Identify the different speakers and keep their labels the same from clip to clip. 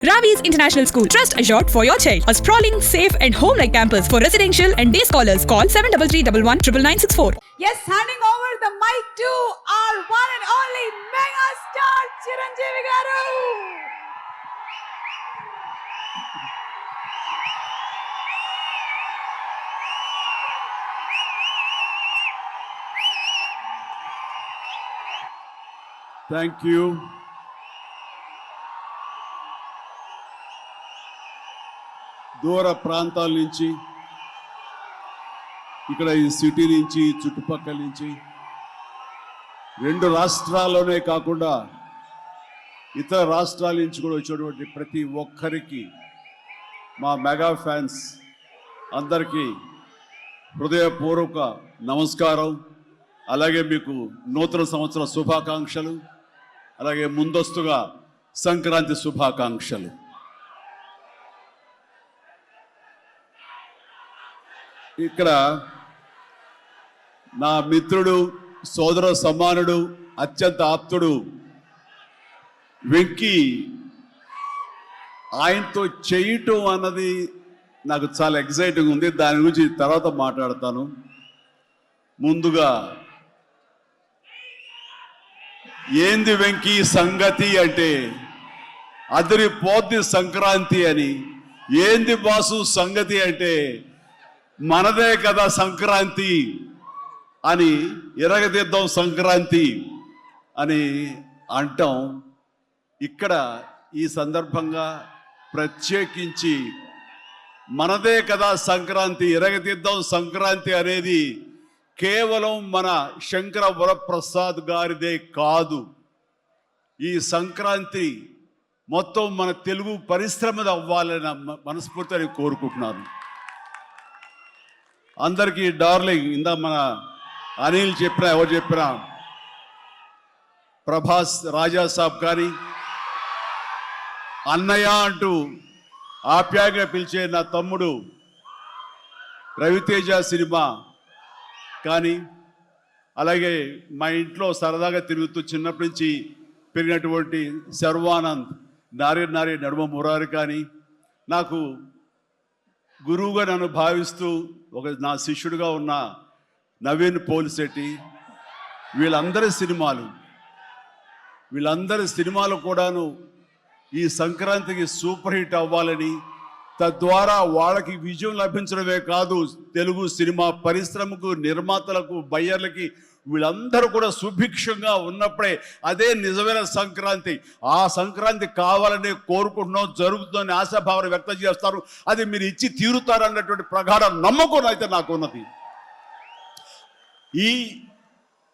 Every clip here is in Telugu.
Speaker 1: Ravi's International School. Trust assured for your child. A sprawling, safe and home-like campus for residential and day scholars. Call 7331
Speaker 2: Yes, handing over the mic to our one and only mega star Chiranjeevi garu.
Speaker 3: Thank you. దూర ప్రాంతాల నుంచి, ఇక్కడ ఈ సిటీ నుంచి, చుట్టుపక్కల నుంచి, రెండు రాష్ట్రాల్లోనే కాకుండా ఇతర రాష్ట్రాల నుంచి కూడా వచ్చేటువంటి ప్రతి ఒక్కరికి, మా మెగా ఫ్యాన్స్ అందరికీ హృదయపూర్వక నమస్కారం. అలాగే మీకు నూతన సంవత్సర శుభాకాంక్షలు, అలాగే ముందస్తుగా సంక్రాంతి శుభాకాంక్షలు. ఇక్కడ నా మిత్రుడు, సోదర సమానుడు, అత్యంత ఆప్తుడు వెంకీ ఆయనతో చేయటం అన్నది నాకు చాలా ఎక్సైటింగ్ ఉంది. దాని గురించి తర్వాత మాట్లాడతాను. ముందుగా ఏంది వెంకీ సంగతి అంటే అదిరిపోద్ది సంక్రాంతి అని. ఏంది బాసు సంగతి అంటే మనదే కదా సంక్రాంతి అని, ఎరగదిద్దాం సంక్రాంతి అని అంటాం. ఇక్కడ ఈ సందర్భంగా ప్రత్యేకించి మనదే కదా సంక్రాంతి, ఎరగదిద్దాం సంక్రాంతి అనేది కేవలం మన శంకర వరప్రసాద్ గారిదే కాదు. ఈ సంక్రాంతి మొత్తం మన తెలుగు పరిశ్రమది అవ్వాలని మనస్ఫూర్తిగా కోరుకుంటున్నాను. అందరికీ డార్లింగ్, ఇందా మన అనిల్ చెప్పినా, ఎవరు చెప్పినా, ప్రభాస్ రాజా సాబ్ కానీ, అన్నయ్య అంటూ ఆప్యాయంగా పిలిచే నా తమ్ముడు రవితేజ సినిమా కానీ, అలాగే మా ఇంట్లో సరదాగా తిరుగుతూ చిన్నప్పటి నుంచి పెరిగినటువంటి శర్వానంద్, నారి నడుమ మురారి కానీ, నాకు గురువుగా నన్ను భావిస్తూ నా శిష్యుడిగా ఉన్న నవీన్ పోలిశెట్టి, వీళ్ళందరి సినిమాలు కూడాను ఈ సంక్రాంతికి సూపర్ హిట్ అవ్వాలని, తద్వారా వాళ్ళకి విజయం లభించడమే కాదు, తెలుగు సినిమా పరిశ్రమకు, నిర్మాతలకు, బయ్యర్లకి వీళ్ళందరూ కూడా సుభిక్షంగా ఉన్నప్పుడే అదే నిజమైన సంక్రాంతి. ఆ సంక్రాంతి కావాలని కోరుకుంటున్నాం, జరుగుతుందని ఆశాభావన వ్యక్తం చేస్తారు. అది మీరు ఇచ్చి తీరుతారన్నటువంటి ప్రగాఢ నమ్మకం అయితే నాకు ఉన్నది. ఈ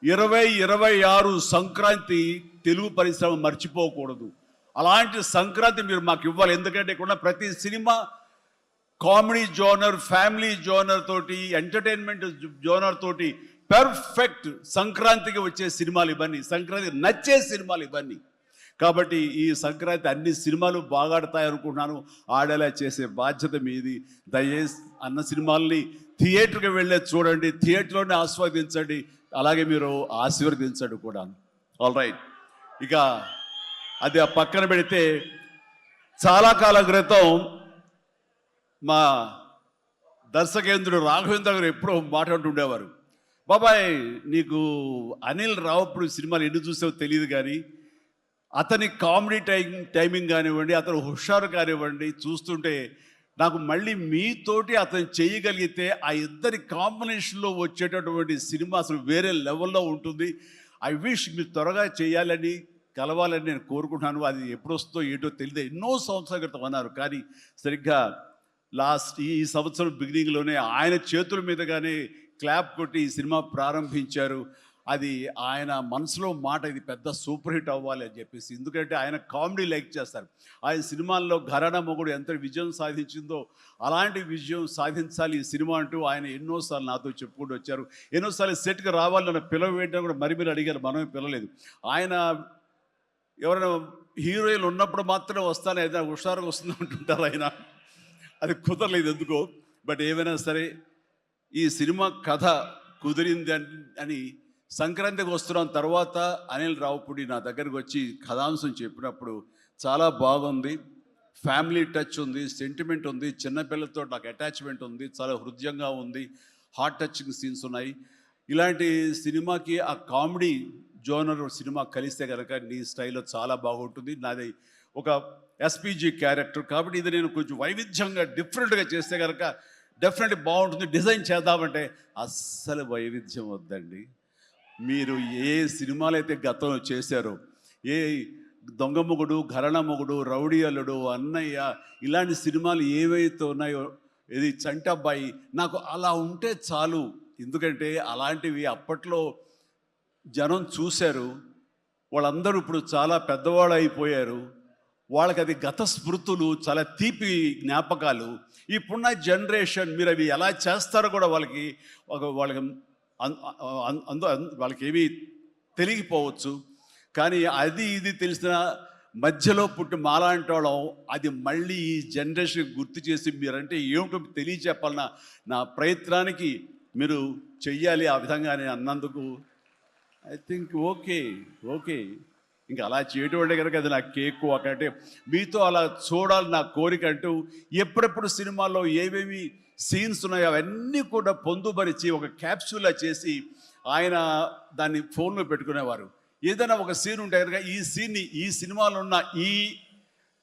Speaker 3: 2026 సంక్రాంతి తెలుగు పరిశ్రమ మర్చిపోకూడదు. అలాంటి సంక్రాంతి మీరు మాకు ఇవ్వాలి. ఎందుకంటే ఇక్కడ ప్రతి cinema comedy genre, family genre తోటి, ఎంటర్టైన్మెంట్ జోనర్ తోటి పర్ఫెక్ట్ సంక్రాంతికి వచ్చే సినిమాలు ఇవన్నీ, సంక్రాంతి నచ్చే సినిమాలు ఇవన్నీ. కాబట్టి ఈ సంక్రాంతి అన్ని సినిమాలు బాగా ఆడతాయి అనుకుంటున్నాను. ఆడేలా చేసే బాధ్యత మీది. దయచేసి అన్న సినిమాల్ని థియేటర్కి వెళ్ళే చూడండి, థియేటర్లోనే ఆస్వాదించండి, అలాగే మీరు ఆశీర్వదించండి కూడా. ఆల్ రైట్, ఇక అది ఆ పక్కన పెడితే, చాలా కాలం క్రితం మా దర్శకేంద్రుడు రాఘవేంద్ర గారు ఎప్పుడో మాట్లాడుతుండేవారు, బాబాయ్ నీకు అనిల్ రావుపూడి సినిమాలు ఎన్ని చూసావో తెలియదు కానీ అతని కామెడీ టైమింగ్ కానివ్వండి, అతను హుషారు కానివ్వండి, చూస్తుంటే నాకు మళ్ళీ మీతోటి అతను చేయగలిగితే ఆ ఇద్దరి కాంబినేషన్లో వచ్చేటటువంటి సినిమా అసలు వేరే లెవెల్లో ఉంటుంది. ఐ విష్ మీరు త్వరగా చేయాలని, కలవాలని నేను కోరుకుంటున్నాను. అది ఎప్పుడు వస్తుందో ఏంటో తెలియదు. ఎన్నో సంవత్సరాల క్రితం అన్నారు, కానీ సరిగ్గా ఈ సంవత్సరం బిగినింగ్లోనే ఆయన చేతుల మీదగానే క్లాప్ కొట్టి ఈ సినిమా ప్రారంభించారు. అది ఆయన మనసులో మాట, ఇది పెద్ద సూపర్ హిట్ అవ్వాలి అని చెప్పేసి. ఎందుకంటే ఆయన కామెడీ లైక్ చేస్తారు. ఆయన సినిమాల్లో ఘరానా మొగుడు ఎంత విజయం సాధించిందో అలాంటి విజయం సాధించాలి ఈ సినిమా అంటూ ఆయన ఎన్నోసార్లు నాతో చెప్పుకుంటూ వచ్చారు. ఎన్నోసార్లు సెట్కి రావాలన్న పిలవేయడం కూడా మరి అడిగారు, మనమే పిలవలేదు. ఆయన ఎవరైనా హీరోయిన్లు ఉన్నప్పుడు మాత్రం వస్తానే, ఏదైనా హుషారుగా వస్తుంది అంటుంటారు ఆయన. అది కుదరలేదు ఎందుకో. బట్ ఏమైనా సరే ఈ సినిమా కథ కుదిరింది అని సంక్రాంతికి వస్తున్నాం తర్వాత అనిల్ రావుపూడి నా దగ్గరకు వచ్చి కథాంశం చెప్పినప్పుడు చాలా బాగుంది, ఫ్యామిలీ టచ్ ఉంది, సెంటిమెంట్ ఉంది, చిన్నపిల్లలతో నాకు అటాచ్మెంట్ ఉంది, చాలా హృదయంగా ఉంది, హార్ట్ టచింగ్ సీన్స్ ఉన్నాయి. ఇలాంటి సినిమాకి ఆ కామెడీ జోనర్ సినిమా కలిస్తే కనుక నీ స్టైల్లో చాలా బాగుంటుంది. నాది ఒక ఎస్పీజీ క్యారెక్టర్ కాబట్టి ఇది నేను కొంచెం వైవిధ్యంగా డిఫరెంట్గా చేస్తే కనుక డెఫినెట్లీ బాగుంటుంది. డిజైన్ చేద్దామంటే అస్సలు వైవిధ్యం వద్దండి. మీరు ఏ సినిమాలు అయితే గతంలో చేశారో, ఏ దొంగ మొగుడు, ఘరణ మొగుడు, రౌడీ అల్లుడు, అన్నయ్య, ఇలాంటి సినిమాలు ఏవైతే ఉన్నాయో, ఇది చంటబ్బాయి, నాకు అలా ఉంటే చాలు. ఎందుకంటే అలాంటివి అప్పట్లో జనం చూశారు, వాళ్ళందరూ ఇప్పుడు చాలా పెద్దవాళ్ళు అయిపోయారు, వాళ్ళకి అది గత స్మృతులు, చాలా తీపి జ్ఞాపకాలు. ఇప్పుడున్న జనరేషన్ మీరు అవి ఎలా చేస్తారో కూడా వాళ్ళకి వాళ్ళకి ఏమీ తెలియకపోవచ్చు. కానీ అది ఇది తెలిసిన మధ్యలో పుట్టి మాలాంటి వాళ్ళం అది మళ్ళీ ఈ జనరేషన్ గుర్తు చేసి మీరంటే ఏమిటో తెలియచెప్పాలన్న నా ప్రయత్నానికి మీరు చెయ్యాలి. ఆ విధంగా నేను అన్నందుకు ఐ థింక్ ఓకే ఇంకా అలా చేయటం అంటే కనుక అది నా కేక్ ఒకటే. మీతో అలా చూడాలి నా కోరిక అంటూ ఎప్పుడెప్పుడు సినిమాల్లో ఏవేవి సీన్స్ ఉన్నాయో అవన్నీ కూడా పొందుపరిచి ఒక క్యాప్సూల్లా చేసి ఆయన దాన్ని ఫోన్లో పెట్టుకునేవారు. ఏదైనా ఒక సీన్ ఉంటే కనుక ఈ సీన్ని ఈ సినిమాలో ఉన్న ఈ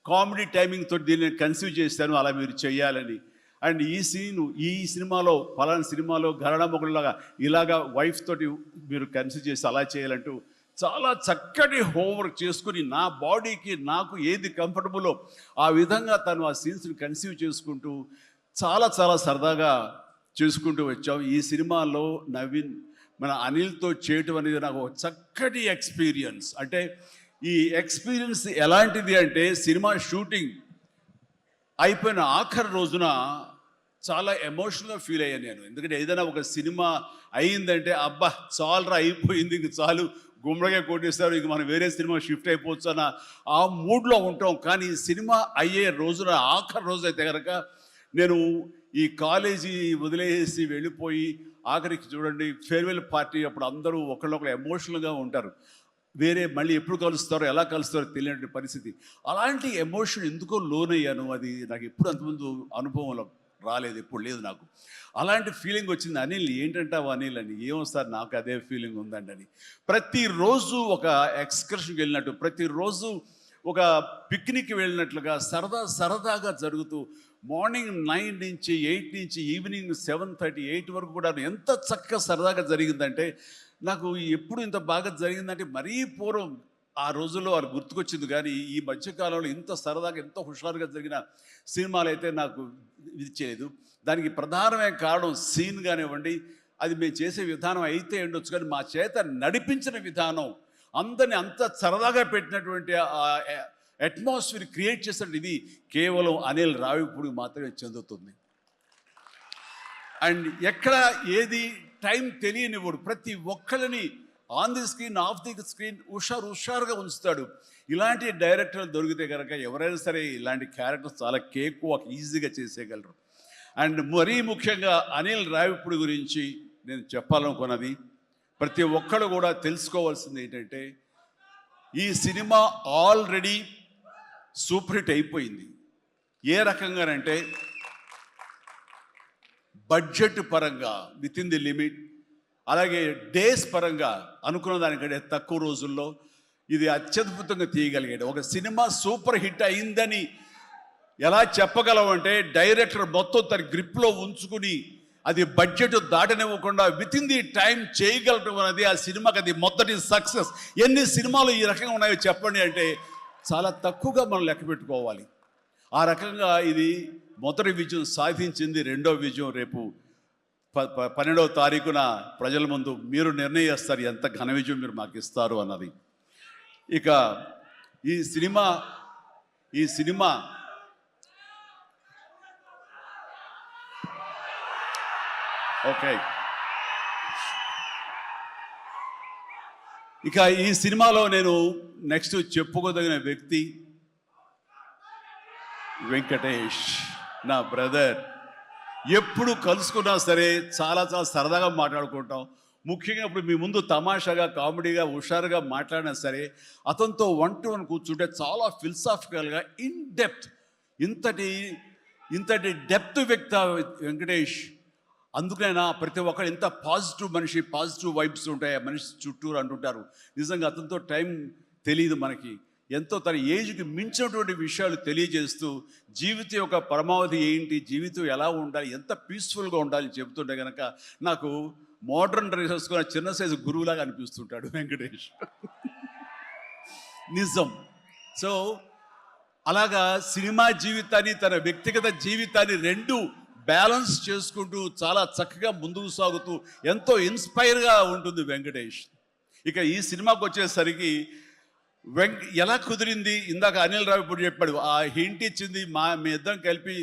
Speaker 3: కామెడీ టైమింగ్ తోటి దీన్ని కన్సీవ్ చేశాను, అలా మీరు చెయ్యాలని. అండ్ ఈ సీను ఈ సినిమాలో ఫలానా సినిమాలో ఘరణ మొగుడులాగా ఇలాగా వైఫ్ తోటి మీరు కన్సీవ్ చేసి అలా చేయాలంటూ చాలా చక్కటి హోంవర్క్ చేసుకుని నా బాడీకి నాకు ఏది కంఫర్టబుల్లో ఆ విధంగా తను ఆ సీన్స్ని కన్సీవ్ చేసుకుంటూ చాలా చాలా సరదాగా చేసుకుంటూ వచ్చాం. ఈ సినిమాలో నవీన్ మన అనిల్తో చేయటం అనేది నాకు ఒక చక్కటి ఎక్స్పీరియన్స్. అంటే ఈ ఎక్స్పీరియన్స్ ఎలాంటిది అంటే సినిమా షూటింగ్ అయిపోయిన ఆఖరి రోజున చాలా ఎమోషనల్గా ఫీల్ అయ్యాను నేను. ఎందుకంటే ఏదైనా ఒక సినిమా అయ్యిందంటే అబ్బా చాలరా అయిపోయింది, ఇంక చాలు, గుమ్మడిగా కొట్టేస్తారు, ఇంక మనం వేరే సినిమా షిఫ్ట్ అయిపోవచ్చు అన్న ఆ మూడ్లో ఉంటాం. కానీ సినిమా అయ్యే రోజున ఆఖరి రోజు అయితే కనుక నేను ఈ కాలేజీ వదిలేసి వెళ్ళిపోయి ఆఖరికి చూడండి ఫేర్వెల్ పార్టీ అప్పుడు అందరూ ఒకళ్ళొకరు ఎమోషనల్గా ఉంటారు. వేరే మళ్ళీ ఎప్పుడు కలుస్తారో ఎలా కలుస్తారో తెలియని పరిస్థితి. అలాంటి ఎమోషన్ ఎందుకో లోనయ్యాను. అది నాకు ఎప్పుడు అంతకుముందు అనుభవంలో రాలేదు, ఎప్పుడు లేదు నాకు. అలాంటి ఫీలింగ్ వచ్చింది. అనిల్ ఏంటంటావు అనిల్ అని. ఏమో సార్ నాకు అదే ఫీలింగ్ ఉందండి అని. ప్రతిరోజు ఒక ఎక్స్కర్షన్కి వెళ్ళినట్టు, ప్రతిరోజు ఒక పిక్నిక్కి వెళ్ళినట్లుగా సరదాగా జరుగుతూ మార్నింగ్ 9 నుంచి 8 నుంచి ఈవినింగ్ 7:30, 8 వరకు కూడా ఎంత చక్కగా సరదాగా జరిగిందంటే నాకు ఎప్పుడు ఇంత బాగా జరిగిందంటే మరీ పూర్వం ఆ రోజుల్లో అది గుర్తుకొచ్చింది. కానీ ఈ మధ్యకాలంలో ఇంత సరదాగా ఎంతో హుషారుగా జరిగిన సినిమాలు అయితే నాకు ఇది చేయలేదు. దానికి ప్రధానమైన కారణం సీన్ కానివ్వండి, అది మేము చేసే విధానం అయితే ఉండొచ్చు, కానీ మా చేత నడిపించిన విధానం, అందరినీ అంత సరదాగా పెట్టినటువంటి అట్మాస్ఫియర్ క్రియేట్ చేసినట్టు ఇది కేవలం అనిల్ రావిపూడి మాత్రమే చెందుతుంది. అండ్ ఎక్కడ ఏది టైం తెలియనివాడు, ప్రతి ఒక్కరిని on the screen off the screen హుషారుగా ఉంచుతాడు. ఇలాంటి డైరెక్టర్లు దొరికితే కనుక ఎవరైనా సరే ఇలాంటి క్యారెక్టర్స్ చాలా ఈజీగా చేసేయగలరు. అండ్ మరీ ముఖ్యంగా అనిల్ రావిపూడి గురించి నేను చెప్పాలనుకున్నది, ప్రతి ఒక్కరు కూడా తెలుసుకోవాల్సింది ఏంటంటే ఈ సినిమా ఆల్రెడీ సూపర్ హిట్ అయిపోయింది. ఏ రకంగానంటే బడ్జెట్ పరంగా విత్ ఇన్ ది లిమిట్, అలాగే డేస్ పరంగా అనుకున్న దానికంటే తక్కువ రోజుల్లో ఇది అత్యద్భుతంగా తీయగలిగాడు. ఒక సినిమా సూపర్ హిట్ అయిందని ఎలా చెప్పగలవంటే డైరెక్టర్ మొత్తం తన గ్రిప్లో ఉంచుకుని అది బడ్జెట్ దాటనివ్వకుండా విత్ ఇన్ ది టైం చేయగలటం అనేది ఆ సినిమాకి అది మొదటి సక్సెస్. ఎన్ని సినిమాలు ఈ రకంగా ఉన్నాయో చెప్పండి అంటే చాలా తక్కువగా మనం లెక్క పెట్టుకోవాలి. ఆ రకంగా ఇది మొదటి విజయం సాధించింది. రెండో విజయం రేపు 12వ తారీఖున ప్రజల ముందు మీరు నిర్ణయిస్తారు ఎంత ఘన విజయం మీరు మాకు ఇస్తారు అన్నది. ఇక ఈ సినిమా ఓకే, ఇక ఈ సినిమాలో నేను నెక్స్ట్ చెప్పుకోదగిన వ్యక్తి వెంకటేష్, నా బ్రదర్. ఎప్పుడు కలుసుకున్నా సరే చాలా సరదాగా మాట్లాడుకుంటాం. ముఖ్యంగా ఇప్పుడు మీ ముందు తమాషాగా కామెడీగా హుషారుగా మాట్లాడినా సరే అతనితో 1-to-1 కూర్చుంటే చాలా ఫిలసాఫికల్గా ఇన్ డెప్త్ ఇంతటి డెప్త్ వ్యక్త వెంకటేష్. అందుకైనా ప్రతి ఒక్కరు ఎంత పాజిటివ్ మనిషి, పాజిటివ్ వైబ్స్ ఉంటాయి ఆ మనిషి చుట్టూరు అంటుంటారు. నిజంగా అతనితో టైం తెలియదు మనకి. ఎంతో తన ఏజ్కి మించినటువంటి విషయాలు తెలియజేస్తూ జీవితం యొక్క పరమావధి ఏంటి, జీవితం ఎలా ఉండాలి, ఎంత పీస్ఫుల్గా ఉండాలి చెబుతుంటే కనుక నాకు మోడర్న్ డ్రెస్ వేసుకున్న చిన్న సైజు గురువులాగా అనిపిస్తుంటాడు వెంకటేష్. నిజం. సో అలాగా సినిమా జీవితాన్ని తన వ్యక్తిగత జీవితాన్ని రెండు బ్యాలెన్స్ చేసుకుంటూ చాలా చక్కగా ముందుకు సాగుతూ ఎంతో ఇన్స్పైర్గా ఉంటుంది వెంకటేష్. ఇక ఈ సినిమాకి వచ్చేసరికి ఎలా కుదిరింది, ఇందాక అనిల్ రావు ఇప్పుడు చెప్పాడు, ఆ హింట్ ఇచ్చింది మీ ఇద్దరం కలిపి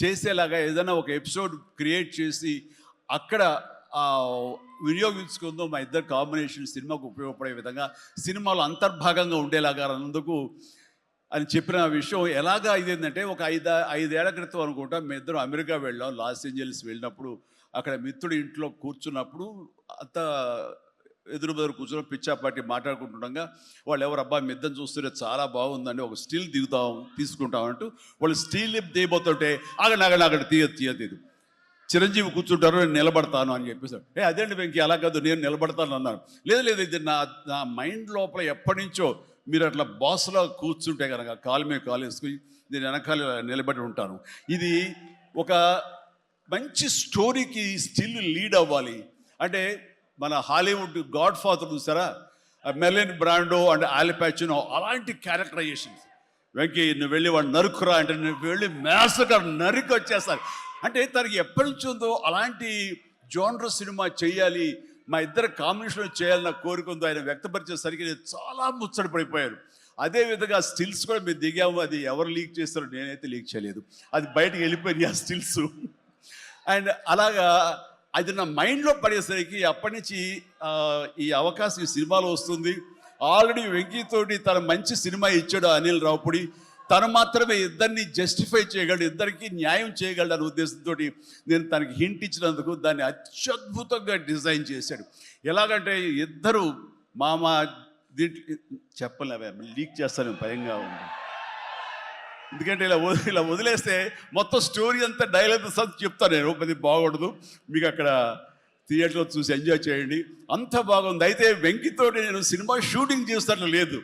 Speaker 3: చేసేలాగా ఏదైనా ఒక ఎపిసోడ్ క్రియేట్ చేసి అక్కడ వినియోగించుకుందాం, మా ఇద్దరు కాంబినేషన్ సినిమాకు ఉపయోగపడే విధంగా సినిమాలో అంతర్భాగంగా ఉండేలాగా అన్నందుకు అని చెప్పిన విషయం ఎలాగా ఇదేంటంటే ఒక ఐదేళ్ల క్రితం అనుకుంటా మీ ఇద్దరం అమెరికా వెళ్ళాం. లాస్ ఏంజల్స్ వెళ్ళినప్పుడు అక్కడ మిత్రుడి ఇంట్లో కూర్చున్నప్పుడు అంత ఎదురు కూర్చొని పిచ్చాపాటి మాట్లాడుకుంటుండగా వాళ్ళు ఎవరు అబ్బా మీ ఇద్దరు చూస్తుంటే చాలా బాగుందండి, ఒక స్టిల్ తీసుకుంటాం అంటూ వాళ్ళు స్టిల్ దిగిపోతుంటే అక్కడ తీయదు. చిరంజీవి కూర్చుంటారు, నేను నిలబడతాను అని చెప్పేసాడు. అదేంటి వెంకీ అలా కాదు, నేను నిలబడతాను అన్నాను. లేదు ఇది నా మైండ్ లోపల ఎప్పటి నుంచో మీరు అట్లా బాస్లో కూర్చుంటే కనుక కాలు మీద కాలు వేసుకుని నేను వెనకాల నిలబడి ఉంటాను. ఇది ఒక మంచి స్టోరీకి స్టిల్ లీడ్ అవ్వాలి అంటే మన హాలీవుడ్ గాడ్ ఫాదర్ చూసారా, మెర్లిన్ బ్రాండో అండ్ ఆల్ పచినో అలాంటి క్యారెక్టరైజేషన్స్. వెంకీ నువ్వు వెళ్ళి వాడు నరుకురా అంటే నువ్వు వెళ్ళి మ్యాసగా నరికి వచ్చేస్తారు. అంటే తనకి ఎప్పటి నుంచి ఉందో అలాంటి జోనర్ సినిమా చేయాలి, మా ఇద్దరు కాంబినేషన్ చేయాలన్న కోరిక ఉందో ఆయన వ్యక్తపరిచేసరికి నేను చాలా ముచ్చట పడిపోయాను. అదేవిధంగా స్టిల్స్ కూడా మేము దిగాము, అది ఎవరు లీక్ చేస్తారో నేనైతే లీక్ చేయలేదు, అది బయటకు వెళ్ళిపోయింది ఆ స్టిల్స్. అండ్ అలాగా అది నా మైండ్లో పడేసరికి అప్పటి నుంచి ఈ అవకాశం ఈ సినిమాలో వస్తుంది. ఆల్రెడీ వెంకీతోటి తన మంచి సినిమా ఇచ్చాడు అనిల్ రావుపూడి, తను మాత్రమే ఇద్దరిని జస్టిఫై చేయగలడు, ఇద్దరికి న్యాయం చేయగలడు అనే ఉద్దేశంతో నేను తనకి హింట్ ఇచ్చినందుకు దాన్ని అత్యద్భుతంగా డిజైన్ చేశాడు. ఎలాగంటే ఇద్దరు దీంట్లో చెప్పలేవే లీక్ చేస్తాను భయంగా ఉంది, ఎందుకంటే ఇలా వదిలేస్తే మొత్తం స్టోరీ అంతా డైలాగ్ చెప్తాను నేను, అది బాగుండదు, మీకు అక్కడ థియేటర్లో చూసి ఎంజాయ్ చేయండి, అంత బాగుంది. అయితే వెంకితోటి నేను సినిమా షూటింగ్ చేస్తాను లేదు,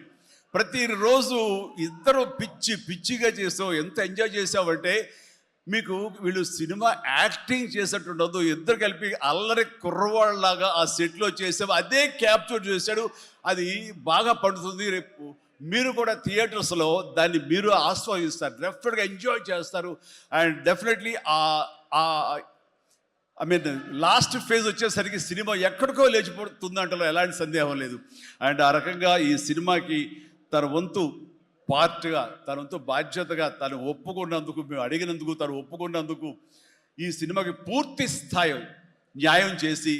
Speaker 3: ప్రతిరోజు ఇద్దరు పిచ్చిగా చేసావు, ఎంత ఎంజాయ్ చేసావంటే మీకు వీళ్ళు సినిమా యాక్టింగ్ చేసేట్టుండదు, ఇద్దరు కలిపి అల్లరి కుర్రవాళ్ళలాగా ఆ సెట్లో చేసావు, అదే క్యాప్చర్ చేశాడు, అది బాగా పండుతుంది. రేపు మీరు కూడా థియేటర్స్లో దాన్ని మీరు ఆస్వాదిస్తారు, డెఫినెట్గా ఎంజాయ్ చేస్తారు. And definitely I mean last phase వచ్చేసరికి సినిమా ఎక్కడికో లేచిపోతుందంటలో ఎలాంటి సందేహం లేదు. అండ్ ఆ రకంగా ఈ సినిమాకి తన వంతు పార్ట్గా, తన వంతు బాధ్యతగా తను ఒప్పుకున్నందుకు, మేము అడిగినందుకు తను ఒప్పుకున్నందుకు, ఈ సినిమాకి పూర్తి స్థాయి న్యాయం చేసి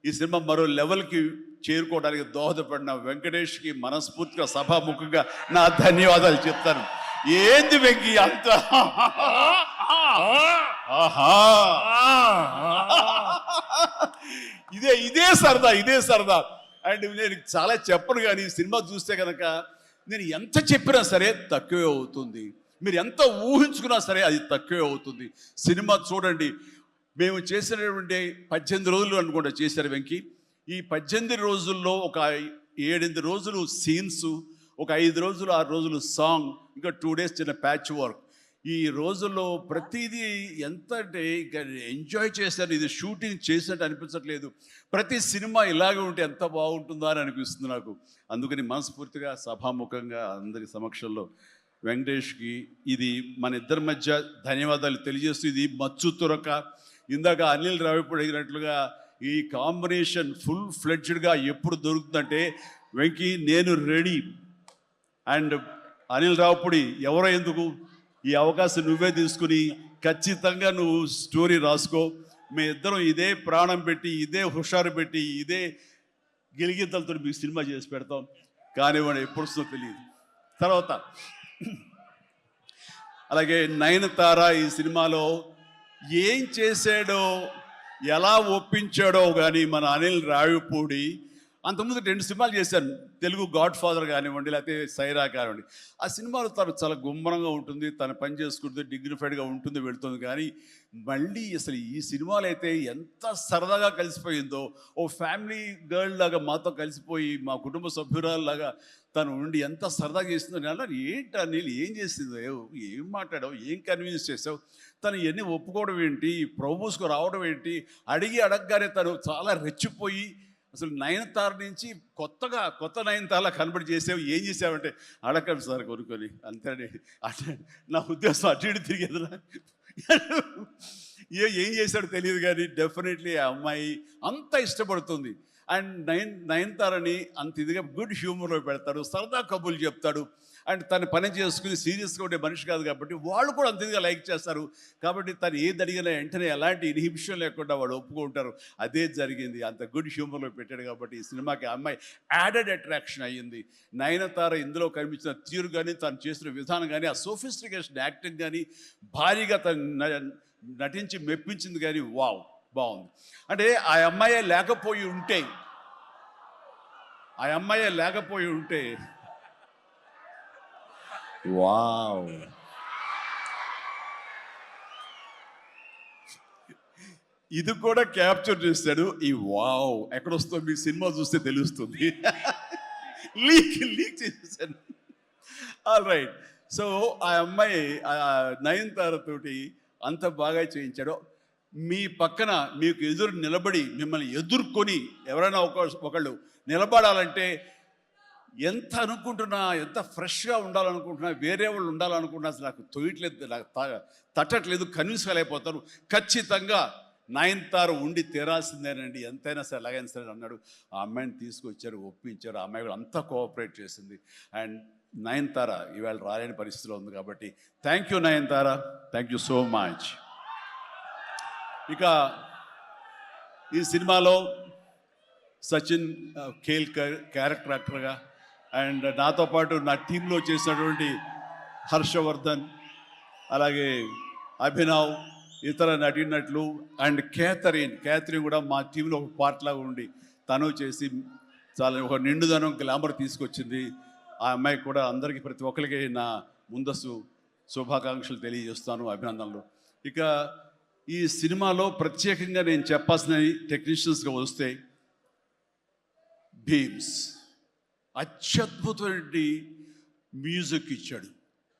Speaker 3: ఈ సినిమా మరో లెవెల్కి చేరుకోవడానికి దోహదపడిన వెంకటేష్కి మనస్ఫూర్తిగా సభాముఖంగా నా ధన్యవాదాలు చెప్తాను. ఏంది వెంకీ అంత ఇదే సరదా. అండ్ నేను చాలా చెప్పను కానీ సినిమా చూస్తే కనుక నేను ఎంత చెప్పినా సరే తక్కువే అవుతుంది, మీరు ఎంత ఊహించుకున్నా సరే అది తక్కువే అవుతుంది. సినిమా చూడండి, మేము చేసినటువంటి 18 రోజులు అనుకుంటా చేశారు వెంకీ. ఈ 18 రోజుల్లో ఒక 7-8 రోజులు సీన్స్, ఒక 5 రోజులు 6 రోజులు సాంగ్, ఇంకా 2 days చిన్న ప్యాచ్ వర్క్. ఈ రోజుల్లో ప్రతిదీ ఎంత అంటే ఇంకా ఎంజాయ్ చేశారు, ఇది షూటింగ్ చేసినట్టు అనిపించట్లేదు. ప్రతి సినిమా ఇలాగే ఉంటే ఎంత బాగుంటుందా అని అనిపిస్తుంది నాకు. అందుకని మనస్ఫూర్తిగా సభాముఖంగా అందరి సమక్షంలో వెంకటేష్కి ఇది మన ఇద్దరి మధ్య ధన్యవాదాలు తెలియజేస్తూ, ఇది మచ్చు తురక. ఇందాక అనిల్ రావిపూడి అడిగినట్లుగా ఈ కాంబినేషన్ ఫుల్ ఫ్లెడ్జ్డ్గా ఎప్పుడు దొరుకుతుందంటే వెంకీ నేను రెడీ. అండ్ అనిల్ రావిపూడి ఎవరో ఎందుకు, ఈ అవకాశం నువ్వే తీసుకుని ఖచ్చితంగా నువ్వు స్టోరీ రాసుకో, మీ ఇద్దరం ఇదే ప్రాణం పెట్టి, ఇదే హుషారు పెట్టి, ఇదే గిలిగిద్దలతో మీకు సినిమా చేసి పెడతాం. కానివ్వండి, ఎప్పుడు వస్తుందో తెలియదు. తర్వాత అలాగే నయనతార ఈ సినిమాలో ఏం చేశాడో, ఎలా ఒప్పించాడో కానీ మన అనిల్ రావిపూడి అంతకుముందు 2 సినిమాలు చేశాను, తెలుగు గాడ్ ఫాదర్ కానివ్వండి, లేకపోతే సైరా కానివ్వండి. ఆ సినిమాలో తను చాలా గుమ్మరంగా ఉంటుంది, తను పని చేసుకుంటుంది, డిగ్నిఫైడ్గా ఉంటుంది, వెళుతుంది. కానీ మళ్ళీ అసలు ఈ సినిమాలో అయితే ఎంత సరదాగా కలిసిపోయిందో, ఓ ఫ్యామిలీ గర్ల్ లాగా మాతో కలిసిపోయి మా కుటుంబ సభ్యురాల్లాగా తను ఉండి ఎంత సరదాగా చేసిందో. నేను అన్నాను, ఏంటి అనిల్ ఏం చేసిందో, ఏం మాట్లాడావు, ఏం కన్విన్స్ చేసావు, తను ఇవన్నీ ఒప్పుకోవడం ఏంటి, ప్రపోజ్కు రావడం ఏంటి, అడగగానే తను చాలా రెచ్చిపోయి అసలు నయనతార నుంచి కొత్త నయనతారలా కనబడి చేసావు, ఏం చేసావంటే అడగండి సార్ కొనుక్కొని అంతే. అంటే నా ఉద్దేశం అటు ఇటు తిరిగేదిరా. ఏం చేశాడో తెలియదు, కానీ డెఫినెట్లీ ఆ అమ్మాయి అంత ఇష్టపడుతుంది. అండ్ నయనతారని అంత ఇదిగా గుడ్ హ్యూమర్లో పెడతాడు, సరదా కబుర్లు చెప్తాడు. అండ్ తను పని చేసుకుని సీరియస్గా ఉండే మనిషి కాదు కాబట్టి వాళ్ళు కూడా అంత ఇదిగా లైక్ చేస్తారు. కాబట్టి తను ఏది అడిగినా వెంటనే ఎలాంటి ఇన్హిబిషన్ లేకుండా వాళ్ళు ఒప్పుకుంటారు. అదే జరిగింది, అంత గుడ్ హ్యూమర్లో పెట్టాడు కాబట్టి ఈ సినిమాకి ఆ అమ్మాయి యాడెడ్ అట్రాక్షన్ అయ్యింది. నయనతార ఇందులో కనిపించిన తీరు కానీ, తను చేసిన విధానం కానీ, ఆ సోఫిస్టికేషన్ యాక్టింగ్ కానీ, భారీగా తను నటించి మెప్పించింది. కానీ వావ్ బాగుంది. అంటే ఆ అమ్మాయే లేకపోయి ఉంటే వావ్, ఇది కూడా క్యాప్చర్ చేశాడు. ఈ వావ్ ఎక్కడొస్తో మీ సినిమా చూస్తే తెలుస్తుంది. లీక్ చేసేసాను. All right. సో ఆ అమ్మాయి నయనతార తోటి అంత బాగా చేయించాడు. మీ పక్కన మీకు ఎదురు నిలబడి మిమ్మల్ని ఎదుర్కొని ఎవరైనా ఒకళ్ళు నిలబడాలంటే ఎంత అనుకుంటున్నా, ఎంత ఫ్రెష్గా ఉండాలనుకుంటున్నా, వేరే వాళ్ళు ఉండాలనుకుంటున్నా అసలు నాకు తొయ్యట్లేదు, నాకు తట్టట్లేదు, కన్విన్స్ కాలేకపోతారు. ఖచ్చితంగా నయనతార ఉండి తీరాల్సిందేనండి, ఎంతైనా సరే ఎలాగైనా సరే అన్నాడు. ఆ అమ్మాయిని తీసుకొచ్చారు, ఒప్పించారు. ఆ అమ్మాయి కూడా అంతా కోఆపరేట్ చేసింది. అండ్ నయనతార ఇవాళ రాలేని పరిస్థితిలో ఉంది కాబట్టి thank you Nayanthara, thank you so much. ఇక ఈ సినిమాలో సచిన్ కేల్కర్ క్యారెక్టర్ యాక్టర్గా, అండ్ నాతో పాటు నా టీంలో చేసినటువంటి హర్షవర్ధన్, అలాగే అభినవ్, ఇతర నటీనటులు, అండ్ క్యాథరిన్ కూడా మా టీంలో ఒక పార్ట్ లాగా ఉండి తను చేసి చాలా ఒక నిండుదనం గ్లామర్ తీసుకొచ్చింది. ఆ అమ్మాయి కూడా అందరికీ ప్రతి ఒక్కరికి నా ముందస్తు శుభాకాంక్షలు తెలియజేస్తాను, అభినందనలు. ఇక ఈ సినిమాలో ప్రత్యేకంగా నేను చెప్పాల్సిన టెక్నీషియన్స్గా వస్తే, భీమ్స్ అత్యద్భుతమైన మ్యూజిక్ ఇచ్చాడు,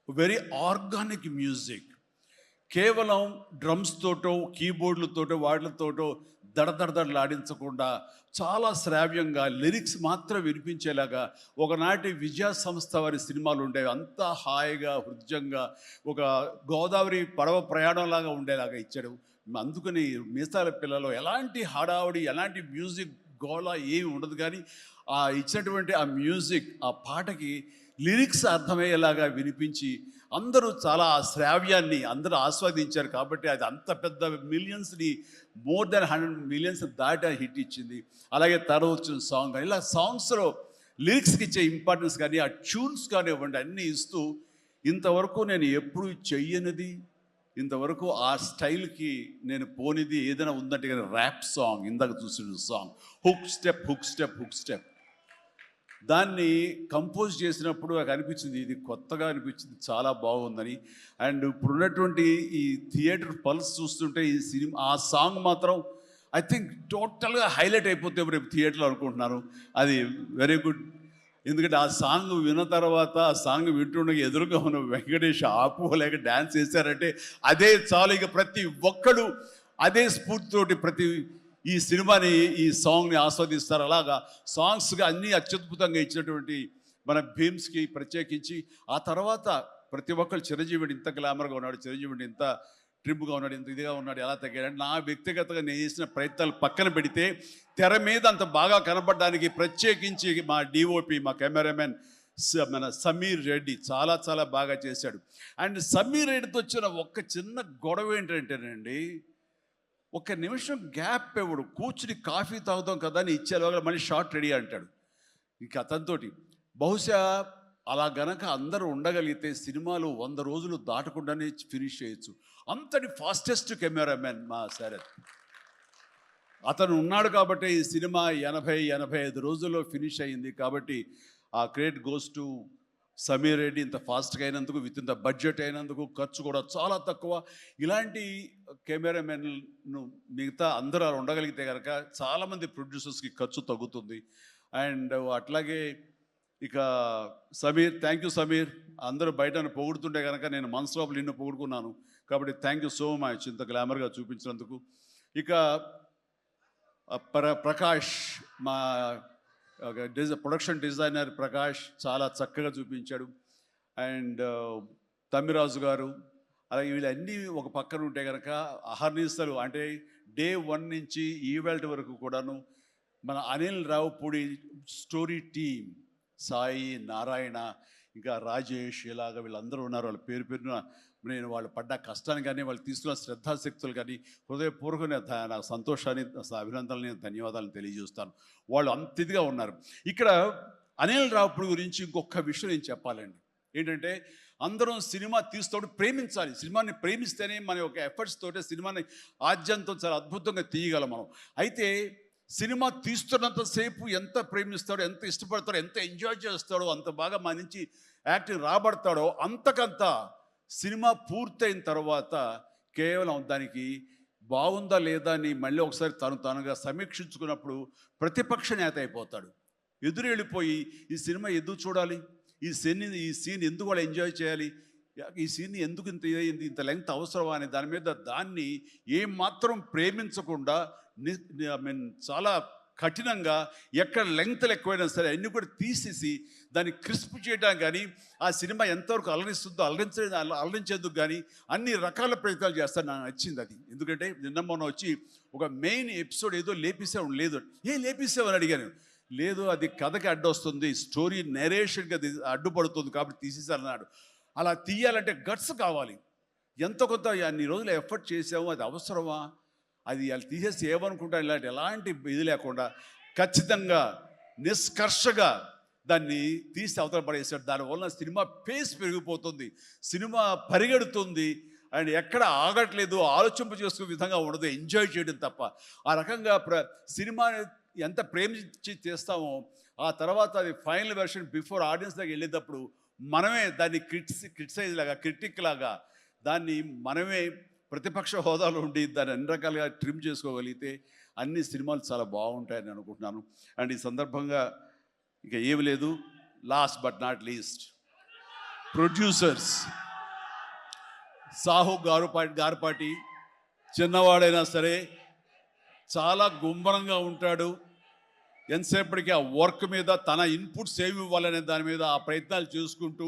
Speaker 3: వెరీ ఆర్గానిక్ మ్యూజిక్. కేవలం డ్రమ్స్ తోటో కీబోర్డులతోటో వాటితోటో దడదడలాడించకుండా చాలా శ్రావ్యంగా లిరిక్స్ మాత్రం వినిపించేలాగా ఒకనాటి విజయ సంస్థ వారి సినిమాలు ఉండేవి, అంతా హాయిగా హృద్యంగా ఒక గోదావరి పడవ ప్రయాణంలాగా ఉండేలాగా ఇచ్చాడు. అందుకని మీసాల పిల్లలో ఎలాంటి హడావుడి, ఎలాంటి మ్యూజిక్ గోళ ఏమి ఉండదు. కానీ ఆ ఇచ్చినటువంటి ఆ మ్యూజిక్, ఆ పాటకి లిరిక్స్ అర్థమయ్యేలాగా వినిపించి అందరూ చాలా ఆ శ్రావ్యాన్ని అందరూ ఆస్వాదించారు. కాబట్టి అది అంత పెద్ద మిలియన్స్ని, మోర్ దెన్ 100 మిలియన్స్ దాటి హిట్ ఇచ్చింది. అలాగే తర్వాత వచ్చిన సాంగ్ కానీ, ఇలా సాంగ్స్లో లిరిక్స్కి ఇచ్చే ఇంపార్టెన్స్ కానీ, ఆ ట్యూన్స్ కానివ్వండి, అన్నీ ఇస్తూ ఇంతవరకు నేను ఎప్పుడు చెయ్యనిది, ఇంతవరకు ఆ స్టైల్కి నేను పోనిది ఏదైనా ఉందంటే కానీ ర్యాప్ సాంగ్, ఇందాక చూసిన సాంగ్ హుక్ స్టెప్ దాన్ని కంపోజ్ చేసినప్పుడు నాకు అనిపించింది, ఇది కొత్తగా అనిపించింది, చాలా బాగుందని. అండ్ ఇప్పుడున్నటువంటి ఈ థియేటర్ పల్స్ చూస్తుంటే ఈ సినిమా ఆ సాంగ్ మాత్రం ఐ థింక్ టోటల్గా హైలైట్ అయిపోతే రేపు థియేటర్లో అనుకుంటున్నాను. అది వెరీ గుడ్. ఎందుకంటే ఆ సాంగ్ విన్న తర్వాత, ఆ సాంగ్ వింటుండగా ఎదురుగా ఉన్న వెంకటేష్ ఆపుకోలేక డ్యాన్స్ చేశారంటే అదే చాలు. ఇక ప్రతి ఒక్కడు అదే స్ఫూర్తితోటి ప్రతి ఈ సినిమాని, ఈ సాంగ్ని ఆస్వాదిస్తారు. అలాగా సాంగ్స్గా అన్నీ అత్యద్భుతంగా ఇచ్చినటువంటి మన భీమ్స్కి ప్రత్యేకించి, ఆ తర్వాత ప్రతి ఒక్కరు చిరంజీవిడి ఇంత గ్లామర్గా ఉన్నాడు, చిరంజీవిడి ఇంత ట్రిమ్గా ఉన్నాడు, ఇంత ఇదిగా ఉన్నాడు, ఎలా తగ్గాడు. నా వ్యక్తిగతంగా నేను చేసిన ప్రయత్నాలు పక్కన పెడితే తెర మీద అంత బాగా కనపడడానికి ప్రత్యేకించి మా డిఓపి, మా కెమెరామెన్ మన సమీర్ రెడ్డి చాలా చాలా బాగా చేశాడు. అండ్ సమీర్ రెడ్డితో వచ్చిన ఒక్క చిన్న గొడవ ఏంటంటేనండి, ఒక నిమిషం గ్యాప్ ఇవ్వడు, కూర్చుని కాఫీ తాగుతాం కదా అని ఇచ్చేలోగా మళ్ళీ షార్ట్ రెడీ అంటాడు. ఇంక అతనితోటి బహుశా అలా గనక అందరూ ఉండగలిగితే సినిమాలు 100 రోజులు దాటకుండానే ఫినిష్ చేయొచ్చు. అంతటి ఫాస్టెస్ట్ కెమెరామెన్ మా శరత్. అతను ఉన్నాడు కాబట్టి ఈ సినిమా 80-85 రోజుల్లో ఫినిష్ అయింది. కాబట్టి ఆ credit goes to Sameer Reddy. ఇంత ఫాస్ట్గా అయినందుకు, విత్ ఇన్ ద బడ్జెట్ అయినందుకు, ఖర్చు కూడా చాలా తక్కువ. ఇలాంటి కెమెరామెన్ను మిగతా అందరూ అలా ఉండగలిగితే కనుక చాలామంది ప్రొడ్యూసర్స్కి ఖర్చు తగ్గుతుంది. అండ్ అట్లాగే ఇక సమీర్, థ్యాంక్ యూ సమీర్. అందరూ బయట పొగుడుతుంటే కనుక నేను మనసులో నిన్ను పొగుడుకున్నాను. కాబట్టి థ్యాంక్ యూ సో మచ్ ఇంత గ్లామర్గా చూపించినందుకు. ఇక ప్రకాష్, మా ప్రొడక్షన్ డిజైనర్ ప్రకాష్ చాలా చక్కగా చూపించాడు. అండ్ తమ్మిరాజు గారు, అలాగే వీళ్ళన్నీ ఒక పక్కన ఉంటే కనుక అహర్నిశలు అంటే డే 1 నుంచి ఈవెల్ట్ వరకు కూడాను మన అనిల్ రావుపూడి స్టోరీ టీమ్, సాయి, నారాయణ, ఇంకా రాజేష్, ఇలాగ వీళ్ళందరూ ఉన్నారు. వాళ్ళ పేరు పేరున నేను వాళ్ళు పడ్డ కష్టాన్ని కానీ, వాళ్ళు తీసుకున్న శ్రద్ధాశక్తులు కానీ హృదయపూర్వకంగా నాకు సంతోషాన్ని, అభినందనలు, ధన్యవాదాలను తెలియజేస్తాను. వాళ్ళు అంత ఇదిగా ఉన్నారు. ఇక్కడ అనిల్ రావుపూడి గురించి ఇంకొక విషయం నేను చెప్పాలండి. ఏంటంటే అందరం సినిమా తీస్తూ ప్రేమించాలి. సినిమాని ప్రేమిస్తేనే మన యొక్క ఎఫర్ట్స్ తోటే సినిమాని ఆద్యంతం చాలా అద్భుతంగా తీయగలం మనం. అయితే సినిమా తీస్తున్నంతసేపు ఎంత ప్రేమిస్తాడో, ఎంత ఇష్టపడతాడో, ఎంత ఎంజాయ్ చేస్తాడో, అంత బాగా మన నుంచి యాక్టింగ్ రాబడతాడో, అంతకంతా సినిమా పూర్తయిన తర్వాత కేవలం దానికి బాగుందా లేదా అని మళ్ళీ ఒకసారి తనుగా సమీక్షించుకున్నప్పుడు ప్రతిపక్ష నేత అయిపోతాడు. ఎదురు వెళ్ళిపోయి ఈ సినిమా ఎందుకు చూడాలి, ఈ సీన్ ఎందుకు వాళ్ళు ఎంజాయ్ చేయాలి, ఈ సీన్ ఎందుకు ఇంత ఇదైంది, ఇంత లెంగ్త్ అవసరమా అని దాని మీద దాన్ని ఏమాత్రం ప్రేమించకుండా చాలా కఠినంగా ఎక్కడ లెంగ్త్లు ఎక్కువైనా సరే అన్నీ కూడా తీసేసి దాన్ని క్రిస్ప్ చేయడానికి కానీ, ఆ సినిమా ఎంతవరకు అలరిస్తుందో అలరించేందుకు కానీ అన్ని రకాల ప్రయత్నాలు చేస్తాను. నాకు నచ్చింది అది. ఎందుకంటే నిన్న మొన్న వచ్చి ఒక మెయిన్ ఎపిసోడ్ ఏదో లేపేసావు, లేదు లేపేసావు అని అడిగాను. లేదు, అది కథకి అడ్డొస్తుంది, స్టోరీ నెరేషన్గా అడ్డుపడుతుంది కాబట్టి తీసేసారన్నాడు. అలా తీయాలంటే గట్స్ కావాలి. ఎంత కొంత అన్ని రోజులు ఎఫర్ట్ చేసాము, అది అవసరమా, అది వాళ్ళు తీసేసి ఏమనుకుంటారు, ఎలాంటి ఇది లేకుండా ఖచ్చితంగా నిష్కర్షగా దాన్ని తీసి అవతల పడేసాడు. దానివల్ల సినిమా పేస్ పెరిగిపోతుంది, సినిమా పరిగెడుతుంది, అండ్ ఎక్కడ ఆగట్లేదు, ఆలోచింప చేసుకునే విధంగా ఉండదు, ఎంజాయ్ చేయడం తప్ప. ఆ రకంగా సినిమా ఎంత ప్రేమించి చేస్తామో ఆ తర్వాత అది ఫైనల్ వెర్షన్ బిఫోర్ ఆడియన్స్ దగ్గర వెళ్ళేటప్పుడు మనమే దాన్ని క్రిటిసైజ్ లాగా, క్రిటిక్ లాగా దాన్ని మనమే ప్రతిపక్ష హోదాలో ఉండి దాన్ని అన్ని రకాలుగా ట్రిమ్ చేసుకోగలిగితే అన్ని సినిమాలు చాలా బాగుంటాయని అనుకుంటున్నాను. అండ్ ఈ సందర్భంగా ఇక ఏమి లేదు, last but not least producers Sahu Garapati చిన్నవాడైనా సరే చాలా గుంభరంగా ఉంటాడు. ఎంతసేపటికి ఆ వర్క్ మీద తన ఇన్పుట్స్ ఏమి ఇవ్వాలనే దాని మీద ఆ ప్రయత్నాలు చేసుకుంటూ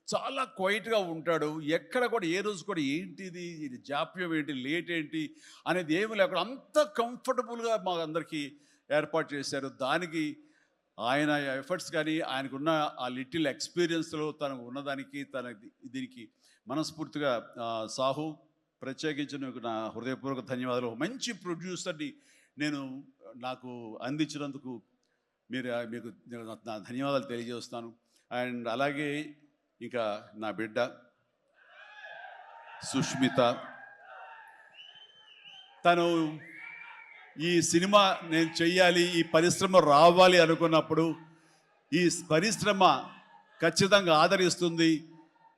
Speaker 3: చాలా క్వైట్గా ఉంటాడు. ఎక్కడ కూడా ఏ రోజు కూడా ఏంటిది, ఇది జాప్యం ఏంటి, లేట్ ఏంటి అనేది ఏమి లేకుండా అంత కంఫర్టబుల్గా మా అందరికీ ఏర్పాటు చేశారు. దానికి ఆయన ఎఫర్ట్స్ కానీ ఆయనకున్న ఆ లిటిల్ ఎక్స్పీరియన్స్లో తనకు ఉన్నదానికి దీనికి మనస్ఫూర్తిగా సాహు ప్రత్యేకించి నా హృదయపూర్వక ధన్యవాదాలు. మంచి ప్రొడ్యూసర్ని నాకు అందించినందుకు మీకు నా ధన్యవాదాలు తెలియజేస్తాను. అండ్ అలాగే ఇంకా నా బిడ్డ సుష్మిత, తను ఈ సినిమా నేను చెయ్యాలి, ఈ పరిశ్రమ రావాలి అనుకున్నప్పుడు ఈ పరిశ్రమ ఖచ్చితంగా ఆదరిస్తుంది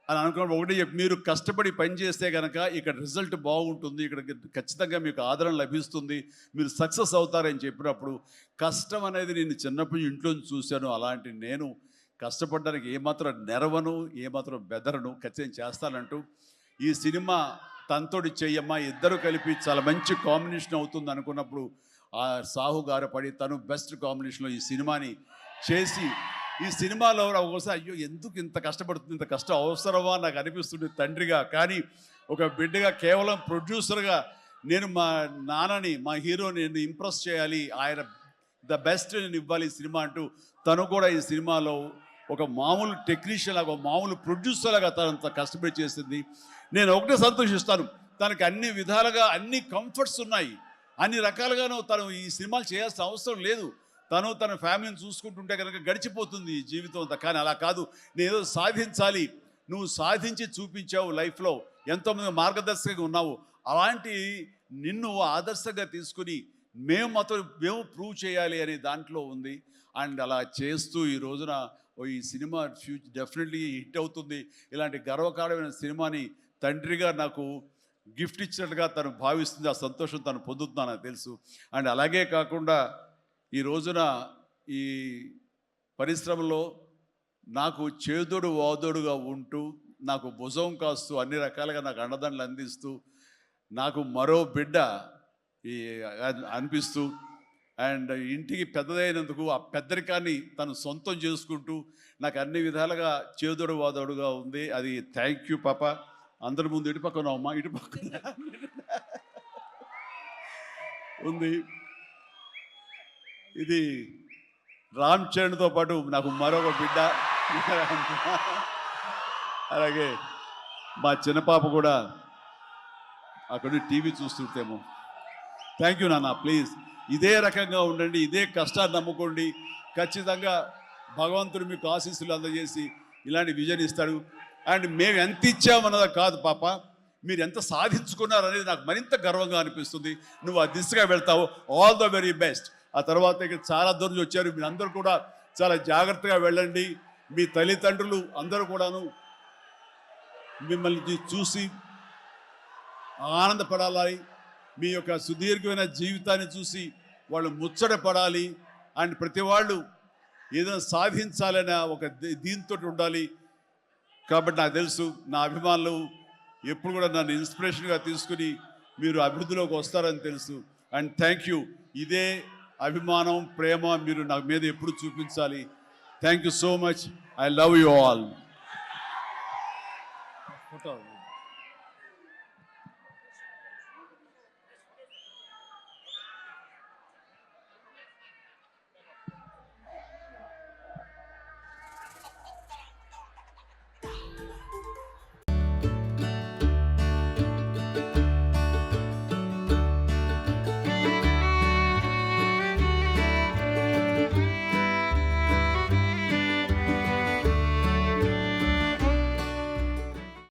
Speaker 3: అని అనుకున్నప్పుడు ఒకటి మీరు కష్టపడి పనిచేస్తే కనుక ఇక్కడ రిజల్ట్ బాగుంటుంది, ఇక్కడ ఖచ్చితంగా మీకు ఆదరణ లభిస్తుంది, మీరు సక్సెస్ అవుతారని చెప్పినప్పుడు కష్టం అనేది నేను చిన్నప్పుడు ఇంట్లో చూశాను. అలాంటి నేను కష్టపడడానికి ఏమాత్రం నెరవను, ఏమాత్రం బెదరను, ఖచ్చితంగా చేస్తానంటూ ఈ సినిమా తనతోటి చెయ్యమ్మా, ఇద్దరు కలిపి చాలా మంచి కాంబినేషన్ అవుతుంది అనుకున్నప్పుడు ఆ సాహు గారు తను బెస్ట్ కాంబినేషన్లో ఈ సినిమాని చేసి ఈ సినిమాలో ఒకసారి అయ్యో ఎందుకు ఇంత కష్టపడుతుంది, ఇంత కష్టం అవసరమా నాకు అనిపిస్తుంది తండ్రిగా. కానీ ఒక బిడ్డగా కేవలం ప్రొడ్యూసర్గా నేను మా నాన్నని, మా హీరోని నేను ఇంప్రెస్ చేయాలి, ఆయన ద బెస్ట్ నేను ఇవ్వాలి ఈ సినిమా అంటూ తను కూడా ఈ సినిమాలో ఒక మామూలు టెక్నీషియన్ లాగా, ఒక మామూలు ప్రొడ్యూసర్ లాగా తనంత కష్టపడి చేసింది. నేను ఒకటే సంతోషిస్తాను, తనకి అన్ని విధాలుగా అన్ని కంఫర్ట్స్ ఉన్నాయి, అన్ని రకాలుగాను తను ఈ సినిమాలు చేయాల్సిన అవసరం లేదు. తన ఫ్యామిలీని చూసుకుంటుంటే కనుక గడిచిపోతుంది జీవితం అంతా. కానీ అలా కాదు, నేనేదో సాధించాలి, నువ్వు సాధించి చూపించావు లైఫ్లో, ఎంతోమంది మార్గదర్శకంగా ఉన్నావు, అలాంటి నిన్ను ఆదర్శంగా తీసుకుని మేము ప్రూవ్ చేయాలి అనే దాంట్లో ఉంది. అండ్ అలా చేస్తూ ఈ రోజున ఈ సినిమా డెఫినెట్లీ హిట్ అవుతుంది. ఇలాంటి గర్వకారణమైన సినిమాని తండ్రిగా నాకు గిఫ్ట్ ఇచ్చినట్టుగా తను భావిస్తుంది. ఆ సంతోషం తను పొందుతున్నాను నాకు తెలుసు. అండ్ అలాగే కాకుండా ఈ రోజున ఈ పరిశ్రమలో నాకు చేదోడు వాదోడుగా ఉంటూ, నాకు భుజం కాస్తూ, అన్ని రకాలుగా నాకు అండదండలు అందిస్తూ, నాకు మరో బిడ్డ ఈ అనిపిస్తూ, అండ్ ఇంటికి పెద్దదైనందుకు ఆ పెద్దరికాన్ని తను సొంతం చేసుకుంటూ నాకు అన్ని విధాలుగా చేదోడు వాదోడుగా ఉంది. అది థ్యాంక్ యూ పాప. అందరి ముందు ఇటు పక్కన అమ్మా, ఇటు పక్కన ఉంది. ఇది రామ్ చరణ్తో పాటు నాకు మరొక బిడ్డ. అలాగే మా చిన్న పాప కూడా అక్కడ టీవీ చూస్తుంటేమో. థ్యాంక్ యూ నాన్న. ప్లీజ్ ఇదే రకంగా ఉండండి, ఇదే కష్టాన్ని నమ్ముకోండి. ఖచ్చితంగా భగవంతుడు మీకు ఆశీస్సులు అందజేసి ఇలాంటి విజన్ ఇస్తాడు. అండ్ మేము ఎంత ఇచ్చామన్నది కాదు పాప, మీరు ఎంత సాధించుకున్నారు అనేది నాకు మరింత గర్వంగా అనిపిస్తుంది. నువ్వు ఆ దిశగా వెళ్తావు. All the very best. ఆ తర్వాత ఇక్కడ చాలా దూరం నుంచి వచ్చారు. మీరందరూ కూడా చాలా జాగ్రత్తగా వెళ్ళండి. మీ తల్లిదండ్రులు అందరూ కూడాను మిమ్మల్ని చూసి ఆనందపడాలి. మీ యొక్క సుదీర్ఘమైన జీవితాన్ని చూసి వాళ్ళు ముచ్చటపడాలి. అండ్ ప్రతి వాళ్ళు ఏదైనా సాధించాలనే ఒక దీంతో ఉండాలి. కాబట్టి నాకు తెలుసు నా అభిమానులు ఎప్పుడు కూడా నన్ను ఇన్స్పిరేషన్గా తీసుకుని మీరు అభివృద్ధిలోకి వస్తారని తెలుసు. And thank you. ఇదే అభిమానం, ప్రేమ మీరు నా మీద ఎప్పుడు చూపించాలి. Thank you so much. I love you all.